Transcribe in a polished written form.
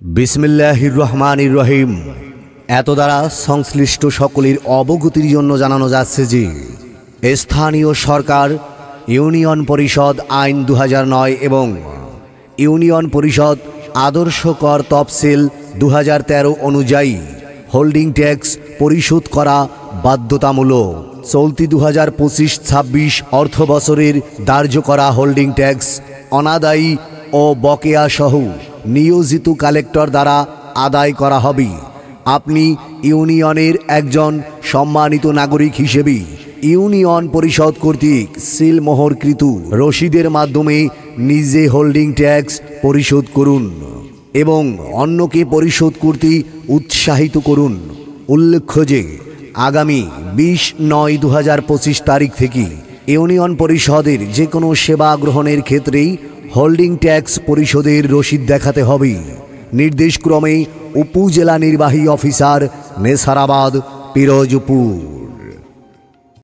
বিসমিল্লাহির রহমানির রহিম। এত দ্বারা সংশ্লিষ্ট সকলের অবগতির জন্য জানানো যাচ্ছে যে স্থানীয় সরকার ইউনিয়ন পরিষদ আইন 2009 এবং ইউনিয়ন পরিষদ আদর্শ কর তফসিল 2013 অনুযায়ী হোল্ডিং ট্যাক্স পরিশোধ করা বাধ্যতামূলক। চলতি 2025-26 অর্থ বছরের ধার্য করা হোল্ডিং ট্যাক্স অনাদায়ী ও বকেয়া সহ নিয়োজিত কালেক্টর দ্বারা আদায় করা হবে। আপনি ইউনিয়নের একজন সম্মানিত নাগরিক হিসেবে ইউনিয়ন পরিষদ কর্তৃক সিলমোহরকৃত রসিদের মাধ্যমে নিজে হোল্ডিং ট্যাক্স পরিশোধ করুন এবং অন্যকে পরিশোধ করতে উৎসাহিত করুন। উল্লেখ্য যে আগামী 20/9/2025 তারিখ থেকে ইউনিয়ন পরিষদের যে কোনো সেবা গ্রহণের ক্ষেত্রেই হোল্ডিং ট্যাক্স পরিশোধের রসিদ দেখাতে হবে। নির্দেশক্রমে উপজেলা নির্বাহী অফিসার নেসারাবাদ, পিরোজপুর।